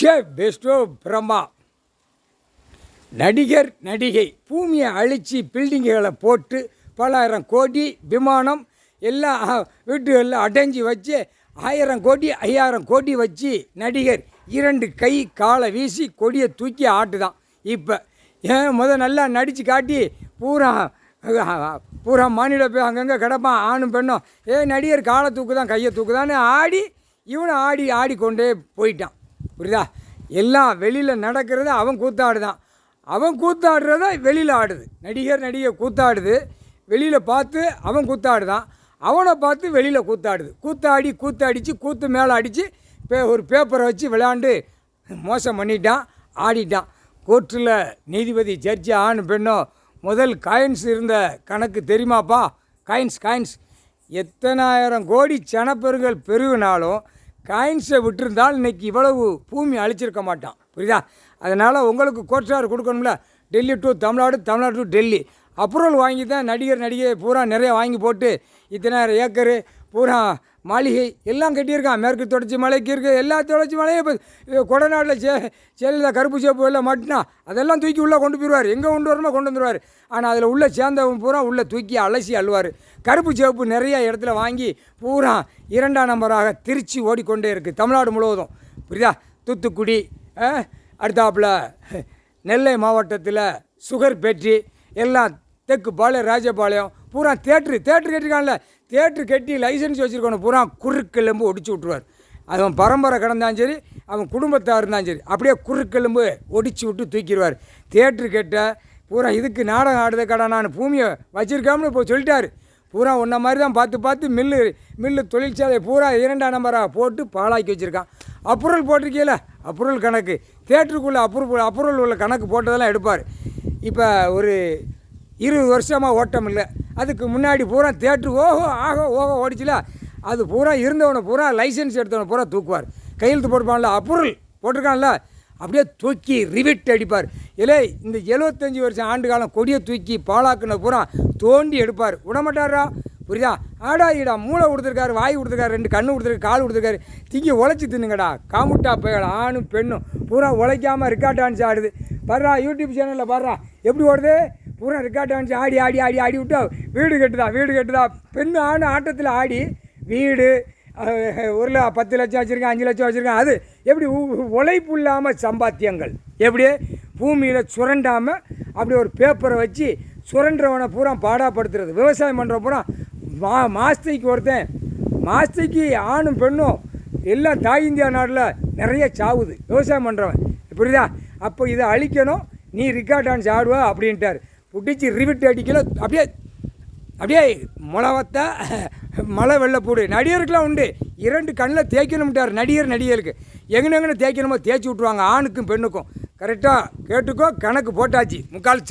Bairstow Brahma. நடிகர் நடிகை பூமியை அழித்து பில்டிங்குகளை போட்டு பலாயிரம் கோடி விமானம் எல்லாம் வீட்டுகளில் அடைஞ்சி வச்சு 1000 கோடி 5000 கோடி வச்சு நடிகர் 2 கை காலை வீசி கொடியை தூக்கி ஆட்டுதான். இப்போ ஏன் நல்லா நடித்து காட்டி பூரா மாநில போய் அங்கங்கே கிடப்பான் ஆணும் பெண்ணும். நடிகர் காலை தூக்குதான் கையை தூக்குதான்னு ஆடி இவனை ஆடிக்கொண்டே போயிட்டான். புரியுதா? எல்லாம் வெளியில் நடக்கிறது அவன் கூத்தாடுதான். அவன் கூத்தாடுறத வெளியில் ஆடுது. நடிகை கூத்தாடுது, வெளியில் பார்த்து அவன் கூத்தாடுதான், அவனை பார்த்து வெளியில் கூத்தாடுது. கூத்தடித்து கூத்து மேலே அடித்து ஒரு பேப்பரை வச்சு விளையாண்டு மோசம் பண்ணிட்டான், ஆடிட்டான். கோர்ட்டில் நீதிபதி ஜட்ஜி ஆண் பெண்ணோ முதல் காயின்ஸ் இருந்த கணக்கு தெரியுமாப்பா? காயின்ஸ் எத்தனாயிரம் கோடி சனப்பெருங்கள் பெருகினாலும் காயின்ஸை விட்டுருந்தால் இன்றைக்கி இவ்வளவு பூமி அழிச்சிருக்க மாட்டான். புரியுதா? அதனால் உங்களுக்கு கோர்ட்டார் கொடுக்கணும்ல. Delhi to Tamil Nadu, Tamil Nadu to Delhi approval வாங்கி தான் நடிகை பூரா நிறைய வாங்கி போட்டு இத்தனாயிரம் ஏக்கரு பூரா மாளிகை எல்லாம் கட்டியிருக்கான். மேற்கு தொடர்ச்சி மலைக்கு இருக்குது, எல்லா தொடர்ச்சி மலையும் இப்போ கொடநாட்டில் ஜெயலலிதா கருப்பு சேப்பு எல்லாம் மாட்டினா அதெல்லாம் தூக்கி உள்ளே கொண்டு போயிடுவார். எங்கே கொண்டு வரணுமோ கொண்டு வந்துடுவார். ஆனால் அதில் உள்ளே சேர்ந்தவன் பூரா உள்ளே தூக்கி அலசி அழுவார். கருப்பு சேப்பு நிறைய இடத்துல வாங்கி பூரா 2ஆம் நம்பராக திருச்சி ஓடிக்கொண்டே இருக்குது தமிழ்நாடு முழுவதும். புரியுதா? தூத்துக்குடி, அடுத்தாப்பில் நெல்லை மாவட்டத்தில் சுகர் பேட்டரி எல்லாம், தெற்கு பாளையம் ராஜபாளையம் பூரா தேட்ரு கட்டிருக்கான்ல. தேட்ரு கட்டி லைசன்ஸ் வச்சுருக்கணும் பூரா குறுக்கெலும்பு ஒடிச்சு விட்ருவார். அவன் பரம்பரை கிடந்தாலும் சரி, அவன் குடும்பத்தார் இருந்தாலும் சரி, அப்படியே குறுக்கெலும்பு ஒடிச்சு விட்டு தூக்கிடுவார். தேட்ரு கட்ட பூரா இதுக்கு நாடகம் ஆடுத கடை நான் பூமியை வச்சுருக்காமனு இப்போ சொல்லிட்டார். பூரா உன்ன மாதிரி தான் பார்த்து மில்லு தொழிற்சாலை பூரா 2ஆம் நம்பராக போட்டு பாழாக்கி வச்சுருக்கான். அப்ரூவல் போட்டிருக்கீல, அப்ரூவல் கணக்கு தேட்டருக்குள்ளே அப்ரூவல் உள்ள கணக்கு போட்டதெல்லாம் எடுப்பார். இப்போ ஒரு 20 வருஷமாக ஓட்டம் இல்லை. அதுக்கு முன்னாடி பூரா தேட்ரு ஓஹோ ஓடிச்சுல, அது பூரா இருந்தவனை பூரா லைசன்ஸ் எடுத்தவனை பூரா தூக்குவார். கையெழுத்து போட்டுப்பான்ல, அப்ரூவல் போட்டிருக்கான்ல, அப்படியே தூக்கி ரிவிட் அடிப்பார். இந்த 75 வருஷம் ஆண்டு காலம் கொடியை தூக்கி பாலாக்குன பூரா தோண்டி எடுப்பார். விடமாட்டாரா? புரியுதா? ஆடாயிடா மூளை கொடுத்துருக்காரு, வாய் கொடுத்துருக்காரு, 2 கண்ணு கொடுத்துருக்காரு, கால் கொடுத்துருக்காரு, திங்கி உழைச்சி தின்னுங்கடா. காமுட்டா போய்கள் ஆணும் பெண்ணும் பூரா உழைக்காமல் ரெக்கார்ட் டான்ஸ் ஆடுது. பாடுறா, யூடியூப் சேனலில் பாடுறா எப்படி ஓடுது. பூரா ரெக்கார்ட் டான்ஸ் ஆடி விட்டா வீடு கட்டுதா. பெண்ணு ஆணு ஆட்டத்தில் ஆடி வீடு 10 லட்சம் வச்சுருக்கேன், 5 லட்சம் வச்சுருக்கேன். அது எப்படி உழைப்பு இல்லாமல் சம்பாத்தியங்கள் எப்படி பூமியில் சுரண்டாமல் அப்படி ஒரு பேப்பரை வச்சு சுரண்டுறவனை பூரா பாடாப்படுத்துறது. விவசாயம் பண்ணுற பூரா மாஸ்தைக்கு ஆணும் பெண்ணும் எல்லாம் தாய் இந்தியா நாட்டில் நிறைய சாவுது விவசாயம் பண்ணுறவன். புரியுதா? அப்போ இதை அழிக்கணும், நீ ரெக்கார்ட் டான்ஸ் ஆடுவா அப்படின்ட்டார். பிடிச்சி ரிவிட் அடிக்கல, அப்படியே முளவத்தா மழை வெள்ளப்பூடு. நடிகருக்கெலாம் உண்டு, 2 கண்ணில் தேய்க்கணும்ட்டார் நடிகருக்கு. எங்கன்னு தேய்க்கணுமோ தேய்ச்சி விட்ருவாங்க, ஆணுக்கும் பெண்ணுக்கும். கரெக்டாக கேட்டுக்கோ, கணக்கு போட்டாச்சு. முக்கால்